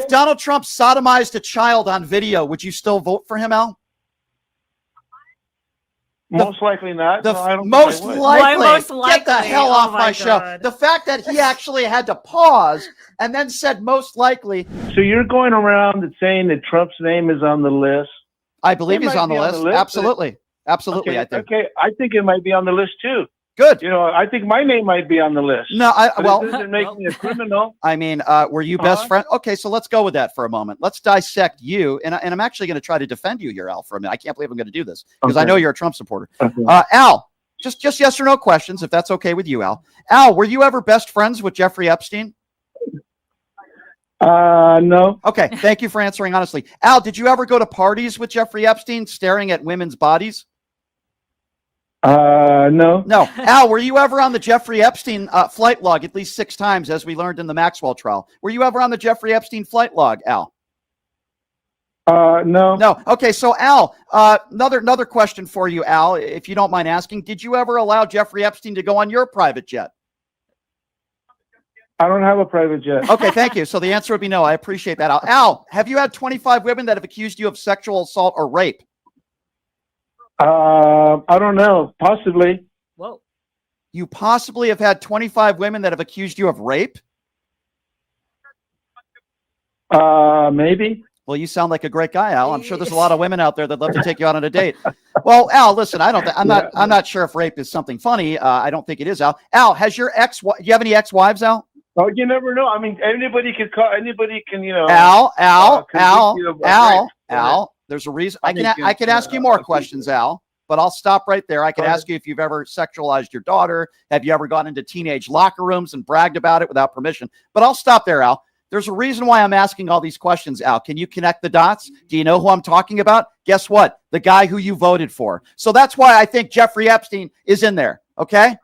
if Donald Trump sodomized a child on video, would you still vote for him, Al? Most likely not. No, I don't most think I would. likely. Most likely. Get the hell off my show. God. The fact that he actually had to pause and then said most likely. So you're going around and saying that Trump's name is on the list? I believe he's on the list. Absolutely. Absolutely. Okay, I think it might be on the list too. Good. You know, I think my name might be on the list. No, it doesn't make me a criminal. I mean, were you best friend? Okay, so let's go with that for a moment. Let's dissect you, and I'm actually going to try to defend you here, Al, for a minute. I can't believe I'm going to do this because I know you're a Trump supporter. Al, just yes or no questions, if that's okay with you, Al. Al, were you ever best friends with Jeffrey Epstein? No. Okay, thank you for answering honestly. Al, did you ever go to parties with Jeffrey Epstein staring at women's bodies? No. No. Al, were you ever on the Jeffrey Epstein flight log at least 6 times, as we learned in the Maxwell trial? Were you ever on the Jeffrey Epstein flight log, Al? No. No. Okay, so Al, another question for you, Al, if you don't mind asking. Did you ever allow Jeffrey Epstein to go on your private jet? I don't have a private jet. Okay, thank you. So the answer would be no. I appreciate that, Al. Al, have you had 25 women that have accused you of sexual assault or rape? I don't know. Possibly. Whoa. You possibly have had 25 women that have accused you of rape? Maybe. Well, you sound like a great guy, Al. I'm sure there's a lot of women out there that'd love to take you out on a date. Well, Al, listen, I'm not sure if rape is something funny. I don't think it is, Al. Al, has your do you have any ex-wives, Al? Oh, you never know. I mean, anybody can, you know. Al, there's a reason. I can ask you more questions, Al, but I'll stop right there. I can ask you if you've ever sexualized your daughter. Have you ever gone into teenage locker rooms and bragged about it without permission? But I'll stop there, Al. There's a reason why I'm asking all these questions, Al. Can you connect the dots? Do you know who I'm talking about? Guess what? The guy who you voted for. So that's why I think Jeffrey Epstein is in there. Okay?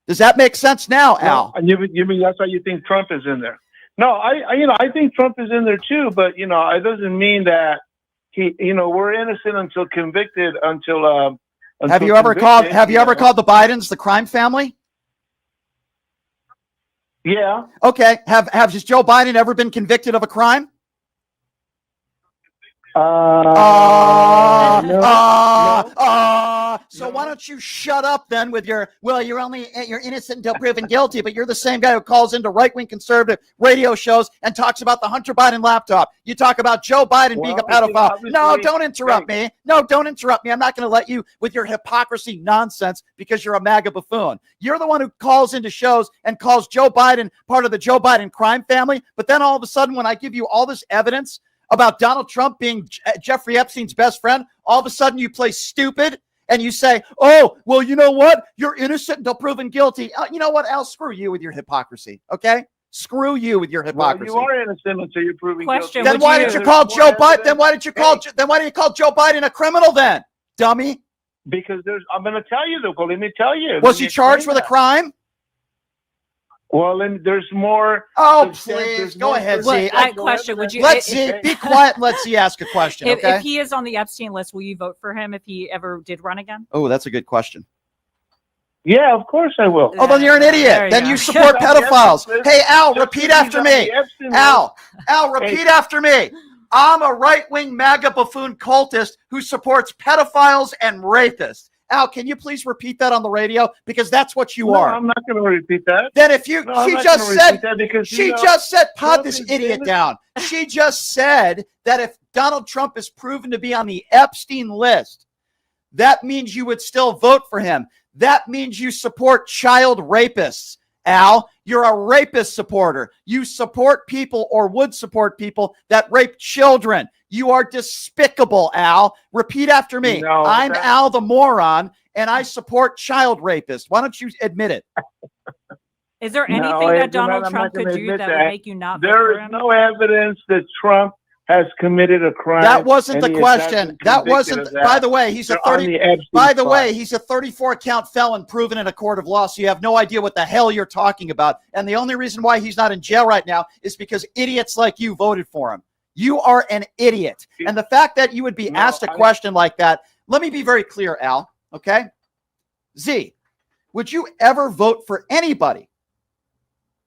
Does that make sense now, Al? And you mean that's why you think Trump is in there? No, I think Trump is in there too, but it doesn't mean that we're innocent until convicted. Have you ever called the Bidens the crime family? Yeah. Okay. Has Joe Biden ever been convicted of a crime? So why don't you shut up then with your, well, you're innocent until proven guilty, but you're the same guy who calls into right-wing conservative radio shows and talks about the Hunter Biden laptop. You talk about Joe Biden being a pedophile. No, don't interrupt me. No, don't interrupt me. I'm not going to let you with your hypocrisy nonsense because you're a MAGA buffoon. You're the one who calls into shows and calls Joe Biden part of the Joe Biden crime family. But then all of a sudden, when I give you all this evidence about Donald Trump being Jeffrey Epstein's best friend, all of a sudden you play stupid and you say, oh, well, you know what? You're innocent until proven guilty. You know what, Al? Screw you with your hypocrisy, okay? Screw you with your hypocrisy. Well, you are innocent until you're proven guilty. Then why did you call Joe Biden? Then why did you call Joe Biden a criminal then, dummy? Because I'm going to tell you, though. Let me tell you. Was he charged with a crime? Well, then there's more. Oh, please go ahead, Z. Question: would you? Let's see. Be quiet. And let's see. Ask a question. Okay. If he is on the Epstein list, will you vote for him if he ever did run again? Oh, that's a good question. Yeah, of course I will. Oh, then you're an idiot. Then you support pedophiles. Hey, Al, repeat after me. Al, repeat after me. I'm a right-wing MAGA buffoon cultist who supports pedophiles and rapists. Al, can you please repeat that on the radio? Because that's what you are. I'm not going to repeat that. Then if you, she just said, pod this idiot down. She just said that if Donald Trump is proven to be on the Epstein list, that means you would still vote for him. That means you support child rapists. Al, you're a rapist supporter. You support people or would support people that rape children. You are despicable, Al. Repeat after me. No, I'm Al the moron, and I support child rapists. Why don't you admit it? Is there anything that Donald Trump could do that would make you not vote for There is him? no evidence that Trump has committed a crime. That wasn't the question. That wasn't. By the way, he's a 34 count felon proven in a court of law. So you have no idea what the hell you're talking about. And the only reason why he's not in jail right now is because idiots like you voted for him. You are an idiot. And the fact that you would be asked a question like that, let me be very clear, Al. Okay, Z, would you ever vote for anybody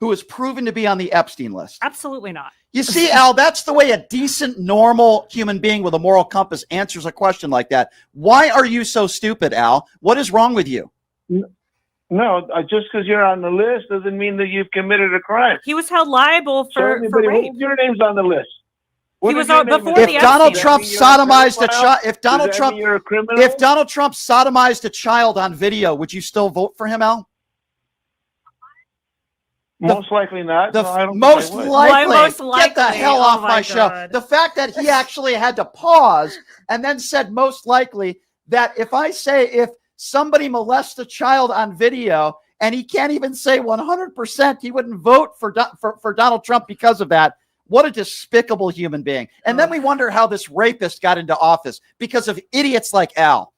who is proven to be on the Epstein list? Absolutely not. You see, Al, that's the way a decent, normal human being with a moral compass answers a question like that. Why are you so stupid, Al? What is wrong with you? No, just because you're on the list doesn't mean that you've committed a crime. He was held liable for rape. Your name's on the list. He was on before the If Donald Epstein. Trump sodomized a child, if Donald Trump sodomized a child on video, would you still vote for him, Al? Most likely not. No, I don't most think I would. likely. Most likely. Get the hell off my show. God. The fact that he actually had to pause and then said most likely, that if somebody molests a child on video and he can't even say 100% he wouldn't vote for Donald Trump because of that. What a despicable human being. And then we wonder how this rapist got into office because of idiots like Al.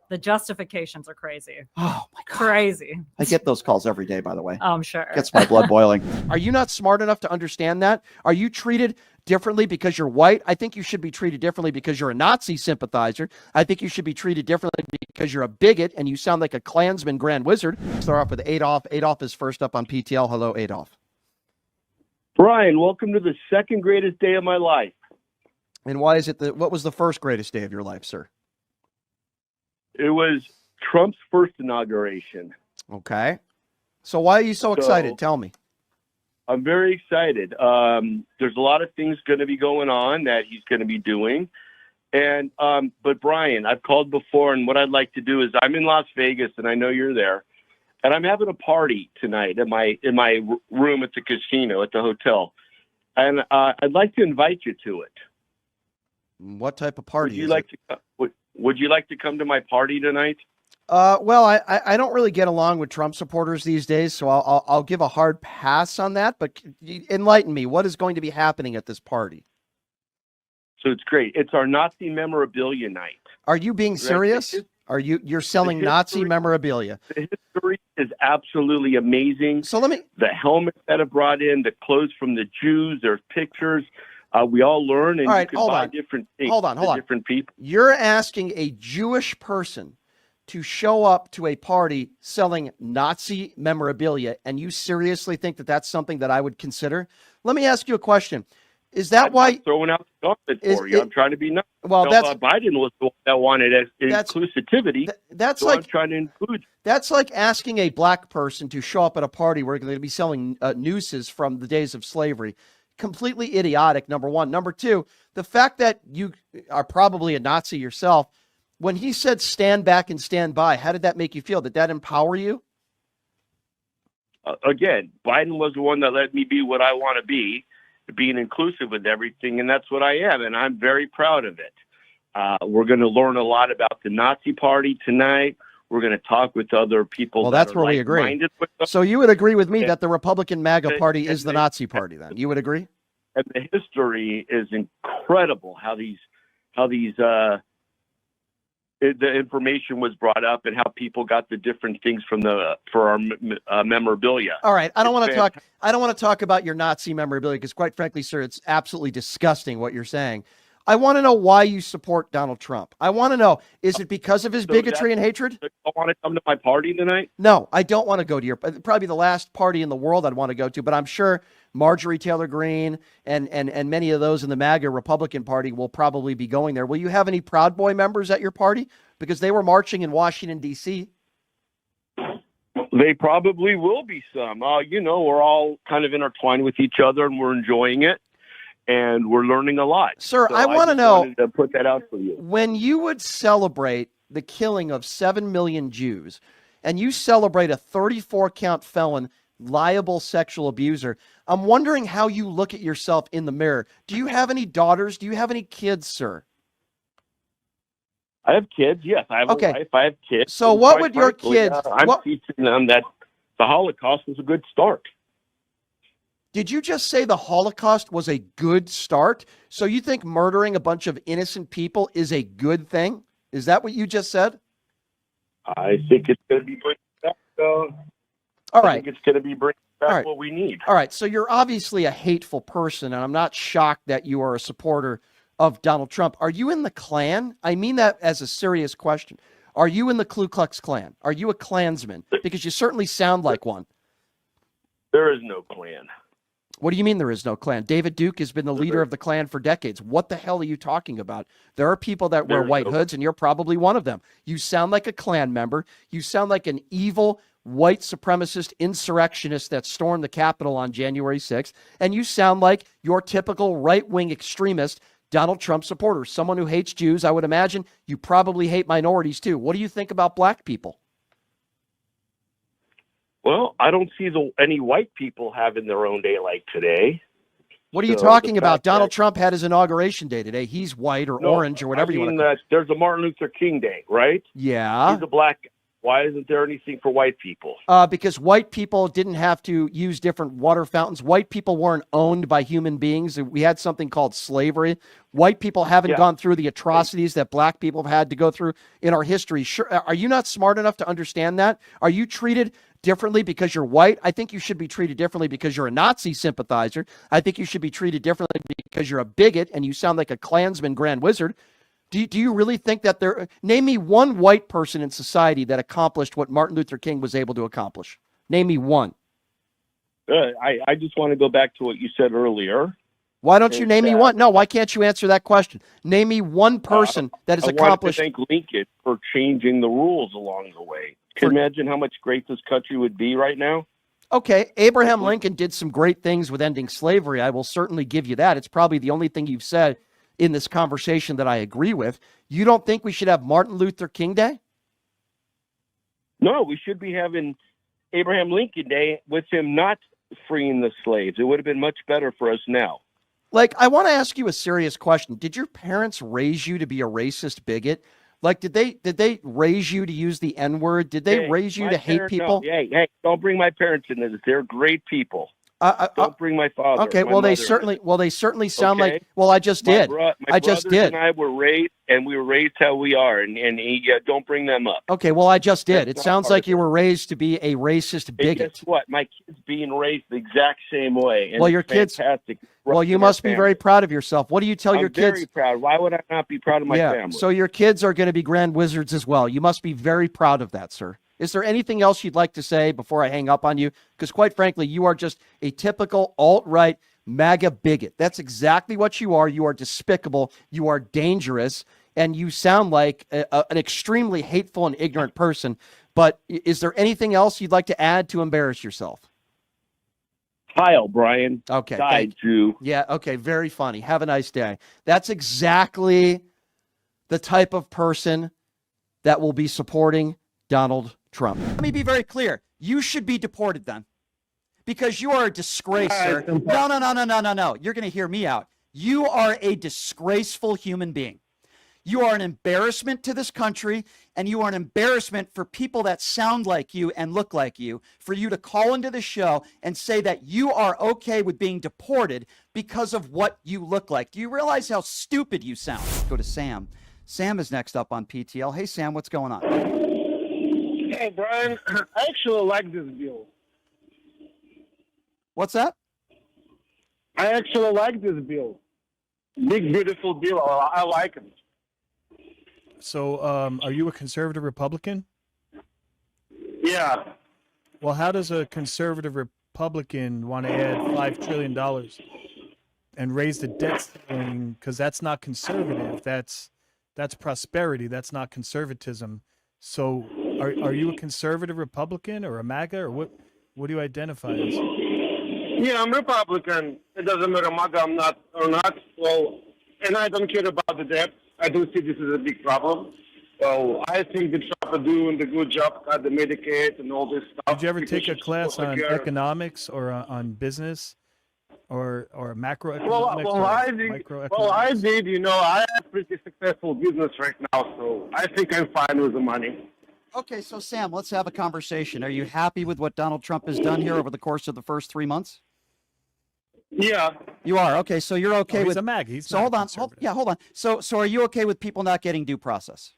The justifications are crazy. Oh my God. Crazy. I get those calls every day, by the way. I'm sure. Gets my blood boiling. Are you not smart enough to understand that? Are you treated differently because you're white? I think you should be treated differently because you're a Nazi sympathizer. I think you should be treated differently because you're a bigot and you sound like a Klansman grand wizard. Start off with Adolf. Adolf is first up on PTL. Hello, Adolf. Brian, welcome to the second greatest day of my life. And why is it what was the first greatest day of your life, sir? It was Trump's first inauguration. Okay. So why are you so excited? Tell me. I'm very excited. There's a lot of things going to be going on that he's going to be doing. And but Brian, I've called before, and what I'd like to do is I'm in Las Vegas, and I know you're there, and I'm having a party tonight in my room at the casino at the hotel, and I'd like to invite you to it. What type of party? Would you like to come to my party tonight? Well, I don't really get along with Trump supporters these days, so I'll give a hard pass on that. But enlighten me. What is going to be happening at this party? So it's great. It's our Nazi memorabilia night. Are you being serious? You're selling Nazi memorabilia? The history is absolutely amazing. So the helmets that are brought in, the clothes from the Jews, there's pictures. We all learn, and you can buy different things. Hold on. Different people. You're asking a Jewish person to show up to a party selling Nazi memorabilia, and you seriously think that that's something that I would consider? Let me ask you a question. Is that I'm why not throwing out the gauntlet for you? I'm trying to be nice. Well, Biden was the one that wanted inclusivity. That's so like I'm trying to include. That's like asking a black person to show up at a party where they're going to be selling nooses from the days of slavery. Completely idiotic, number one. Number two, the fact that you are probably a Nazi yourself, when he said stand back and stand by, how did that make you feel? Did that empower you? Again, Biden was the one that let me be what I want to be, being inclusive with everything, and that's what I am, and I'm very proud of it. We're going to learn a lot about the Nazi Party tonight. We're going to talk with other people. Well, that's where we agree. So you would agree with me that the Republican MAGA Party is the Nazi Party, then? You would agree? And the history is incredible. How the information was brought up and how people got the different things for our memorabilia. All right, I don't want to talk about your Nazi memorabilia because, quite frankly, sir, it's absolutely disgusting what you're saying. I want to know why you support Donald Trump. I want to know, is it because of his bigotry and hatred? You want to come to my party tonight? No, I don't want to go to your, probably the last party in the world I'd want to go to, but I'm sure Marjorie Taylor Greene and many of those in the MAGA Republican Party will probably be going there. Will you have any Proud Boy members at your party? Because they were marching in Washington, D.C. They probably will be some. We're all kind of intertwined with each other and we're enjoying it. And we're learning a lot. Sir, I want to know, to put that out for you. When you would celebrate the killing of 7 million Jews and you celebrate a 34-count felon, liable sexual abuser, I'm wondering how you look at yourself in the mirror. Do you have any daughters? Do you have any kids, sir? I have kids, yes. I have a wife. I have kids. So what would your kids... I'm teaching them that the Holocaust was a good start. Did you just say the Holocaust was a good start? So you think murdering a bunch of innocent people is a good thing? Is that what you just said? I think it's going to be bringing back. All right. I think it's going to be bringing back what we need. All right. So you're obviously a hateful person, and I'm not shocked that you are a supporter of Donald Trump. Are you in the Klan? I mean that as a serious question. Are you in the Ku Klux Klan? Are you a Klansman? Because you certainly sound like one. There is no Klan. What do you mean there is no Klan? David Duke has been the leader of the Klan for decades. What the hell are you talking about? There are people that wear white hoods, and you're probably one of them. You sound like a Klan member. You sound like an evil white supremacist insurrectionist that stormed the Capitol on January 6th, and you sound like your typical right-wing extremist Donald Trump supporter, someone who hates Jews. I would imagine you probably hate minorities too. What do you think about black people? Well, I don't see any white people having their own day like today. What are you talking about? Donald Trump had his inauguration day today. He's white or orange or whatever you want to call it. There's a Martin Luther King Day, right? Yeah. He's a black guy. Why isn't there anything for white people? Because white people didn't have to use different water fountains. White people weren't owned by human beings. We had something called slavery. White people haven't gone through the atrocities that black people have had to go through in our history. Sure. Are you not smart enough to understand that? Are you treated differently because you're white? I think you should be treated differently because you're a Nazi sympathizer. I think you should be treated differently because you're a bigot and you sound like a Klansman grand wizard. Do you really think that name me one white person in society that accomplished what Martin Luther King was able to accomplish? Name me one. I just want to go back to what you said earlier. Why don't you name me one? No, why can't you answer that question? Name me one person that has accomplished. I want to thank Lincoln for changing the rules along the way. Can you imagine how much great this country would be right now? Okay, Abraham Lincoln did some great things with ending slavery. I will certainly give you that. It's probably the only thing you've said in this conversation that I agree with. You don't think we should have Martin Luther King Day? No, we should be having Abraham Lincoln Day with him not freeing the slaves. It would have been much better for us now. Like, I want to ask you a serious question. Did your parents raise you to be a racist bigot? Like, did they raise you to use the N-word? Did they raise you to hate people? No. Hey, don't bring my parents into this. They're great people. Don't bring my father. Okay, well, they certainly sound like. Well, I just did. My brothers and I were raised, and we were raised how we are, and don't bring them up. Okay, well, I just did. It sounds like you were raised to be a racist bigot. And guess what? My kids being raised the exact same way. And well, your kids. Fantastic. Well, you must be very proud of yourself. What do you tell your kids? I'm very proud. Why would I not be proud of my family? So your kids are going to be grand wizards as well. You must be very proud of that, sir. Is there anything else you'd like to say before I hang up on you? Because quite frankly, you are just a typical alt-right MAGA bigot. That's exactly what you are. You are despicable. You are dangerous. And you sound like an extremely hateful and ignorant person. But is there anything else you'd like to add to embarrass yourself? Heil, Brian. Okay. Died, Jew. Yeah, okay. Very funny. Have a nice day. That's exactly the type of person that will be supporting Donald Trump. Let me be very clear. You should be deported then. Because you are a disgrace, sir. No. You're going to hear me out. You are a disgraceful human being. You are an embarrassment to this country, and you are an embarrassment for people that sound like you and look like you, for you to call into the show and say that you are okay with being deported because of what you look like. Do you realize how stupid you sound? Go to Sam. Sam is next up on PTL. Hey, Sam, what's going on? Hey, Brian, I actually like this bill. What's that? I actually like this bill. Big, beautiful bill. I like it. So, are you a conservative Republican? Yeah. Well, how does a conservative Republican want to add $5 trillion and raise the debt ceiling? Because that's not conservative. That's prosperity. That's not conservatism. So, are you a conservative Republican or a MAGA, or what do you identify as? Yeah, I'm Republican. It doesn't matter MAGA I'm not or not. Well, and I don't care about the debt. I do see this as a big problem. So I think the Trump are doing the good job, got the Medicaid and all this stuff. Did you ever take a class on economics or on business or macroeconomics or microeconomics? Well, I did. You know, I have a pretty successful business right now, so I think I'm fine with the money. Okay, so Sam, let's have a conversation. Are you happy with what Donald Trump has done here over the course of the first 3 months? Yeah. You are. Okay, so you're okay with... He's a MAGA. He's so hold on. Hold on. So are you okay with people not getting due process?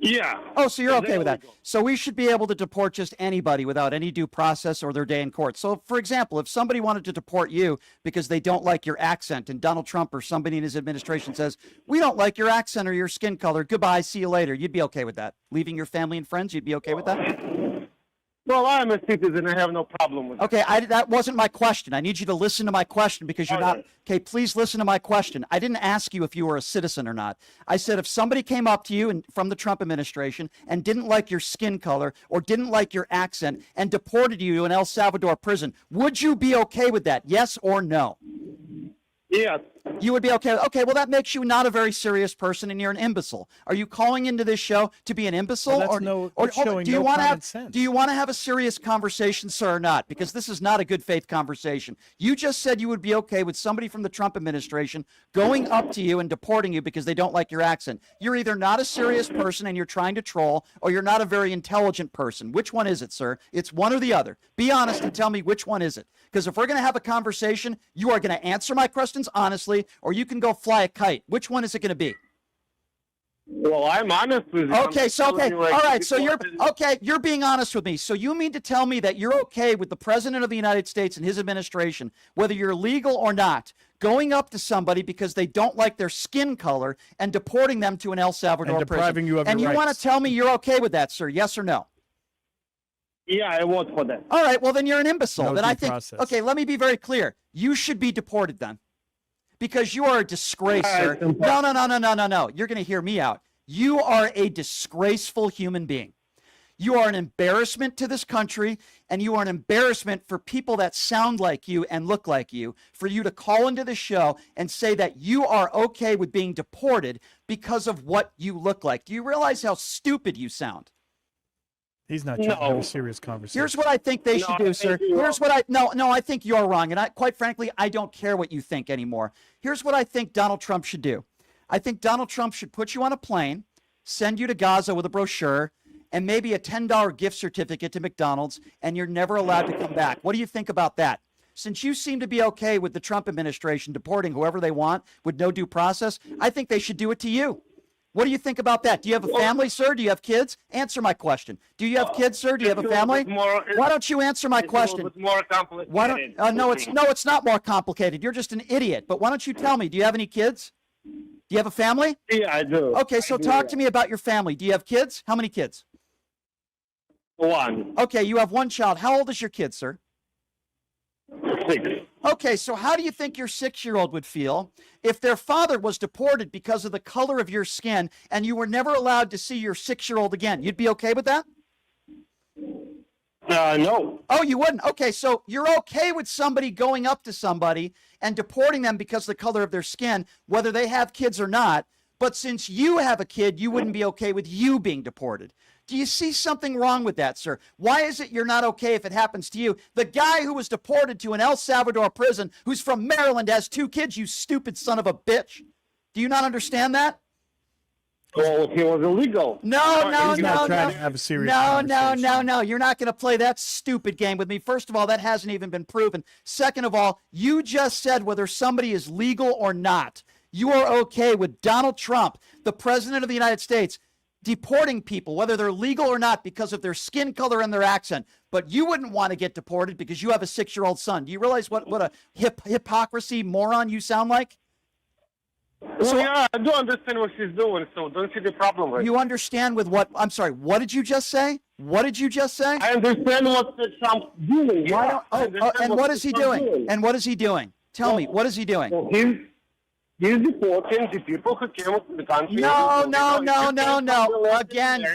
Yeah. Oh, so you're okay with that. So we should be able to deport just anybody without any due process or their day in court. So, for example, if somebody wanted to deport you because they don't like your accent and Donald Trump or somebody in his administration says, we don't like your accent or your skin color, goodbye, see you later, you'd be okay with that? Leaving your family and friends, you'd be okay with that? Well, I'm a citizen. I have no problem with Okay, that wasn't my question. I need you to listen to my question because you're not. Okay, please listen to my question. I didn't ask you if you were a citizen or not. I said if somebody came up to you from the Trump administration and didn't like your skin color or didn't like your accent and deported you to an El Salvador prison, would you be okay with that? Yes or no? Yes. You would be okay. Okay, well, that makes you not a very serious person, and you're an imbecile. Are you calling into this show to be an imbecile, do you want to have a serious conversation, sir, or not? Because this is not a good faith conversation. You just said you would be okay with somebody from the Trump administration going up to you and deporting you because they don't like your accent. You're either not a serious person and you're trying to troll, or you're not a very intelligent person. Which one is it, sir? It's one or the other. Be honest and tell me which one is it. Because if we're going to have a conversation, you are going to answer my questions honestly, or you can go fly a kite. Which one is it going to be? Well, I'm honest with you. Okay, so all right, so you're being honest with me. So you mean to tell me that you're okay with the president of the United States and his administration, whether you're legal or not, going up to somebody because they don't like their skin color and deporting them to an El Salvador and depriving prison? you of and your you want rights. to tell me you're okay with that, sir? Yes or no? Yeah, I vote for that. All right, well then you're an imbecile. No then due I think process. okay, let me be very clear. You should be deported then. Because you are a disgrace, sir. No. You're going to hear me out. You are a disgraceful human being. You are an embarrassment to this country, and you are an embarrassment for people that sound like you and look like you, for you to call into the show and say that you are okay with being deported because of what you look like. Do you realize how stupid you sound? He's not trying to have a serious conversation. Here's what I think they should do, sir. Here's what I think you're wrong. And quite frankly, I don't care what you think anymore. Here's what I think Donald Trump should do. I think Donald Trump should put you on a plane, send you to Gaza with a brochure, and maybe a $10 gift certificate to McDonald's, and you're never allowed to come back. What do you think about that? Since you seem to be okay with the Trump administration deporting whoever they want with no due process, I think they should do it to you. What do you think about that? Do you have a family, sir? Do you have kids? Answer my question. Do you have kids, sir? Do you have a family? Why don't you answer my question? It's more complicated. Why don't? No, it's not more complicated. You're just an idiot. But why don't you tell me? Do you have any kids? Do you have a family? Yeah, I do. Okay, so talk to me about your family. Do you have kids? How many kids? One. Okay, you have one child. How old is your kid, sir? 6. Okay, so how do you think your 6-year-old would feel if their father was deported because of the color of your skin and you were never allowed to see your 6-year-old again? You'd be okay with that? No. Oh, you wouldn't? Okay, so you're okay with somebody going up to somebody and deporting them because of the color of their skin, whether they have kids or not. But since you have a kid, you wouldn't be okay with you being deported. Do you see something wrong with that, sir? Why is it you're not okay if it happens to you? The guy who was deported to an El Salvador prison, who's from Maryland, has 2 kids, you stupid son of a bitch. Do you not understand that? Well, he was illegal. No. He's not trying to have a serious conversation. No. You're not going to play that stupid game with me. First of all, that hasn't even been proven. Second of all, you just said whether somebody is legal or not. You are okay with Donald Trump, the president of the United States, deporting people, whether they're legal or not, because of their skin color and their accent. But you wouldn't want to get deported because you have a 6-year-old son. Do you realize what a hypocrisy moron you sound like? Well, yeah, I do understand what she's doing, so don't see the problem with it. You understand with what? I'm sorry, what did you just say? What did you just say? I understand what Trump's doing. Yeah. And what is he doing? And what is he doing? Tell me, what is he doing? Well, he's deporting the people who came to the country. No. Again,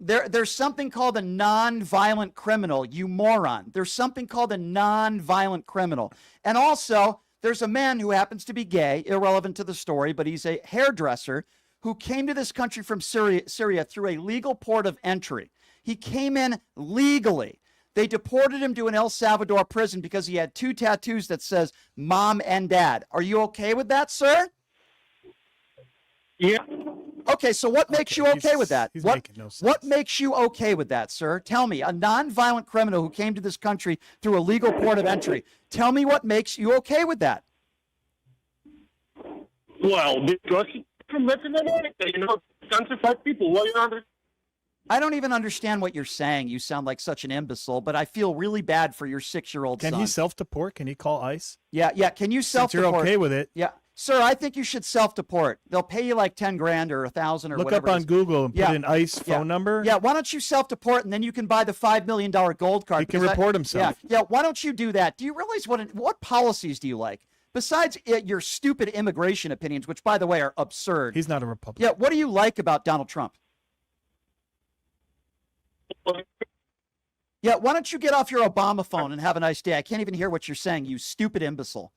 there's something called a non-violent criminal, you moron. There's something called a non-violent criminal. And also, there's a man who happens to be gay, irrelevant to the story, but he's a hairdresser who came to this country from Syria through a legal port of entry. He came in legally. They deported him to an El Salvador prison because he had 2 tattoos that says mom and dad. Are you okay with that, sir? Yeah. Okay, so what makes you okay with that? Making no sense. What makes you okay with that, sir? Tell me, a non-violent criminal who came to this country through a legal port of entry. Tell me what makes you okay with that. Well, because he's from Latin America, countrified people. Well, I don't even understand what you're saying. You sound like such an imbecile, but I feel really bad for your 6-year-old son. Can he self-deport? Can he call ICE? Yeah. Can you Since you're self-deport? okay with it. Yeah. Sir, I think you should self-deport. They'll pay you like 10 grand or 1,000 or Look whatever. up on Google and put in ICE Yeah. phone number. Yeah, why don't you self-deport and then you can buy the $5 million gold card. He can because report himself. Yeah, why don't you do that? Do you realize what policies do you like? Besides your stupid immigration opinions, which, by the way, are absurd. He's not a Republican. Yeah, what do you like about Donald Trump? Yeah, why don't you get off your Obama phone and have a nice day? I can't even hear what you're saying, you stupid imbecile.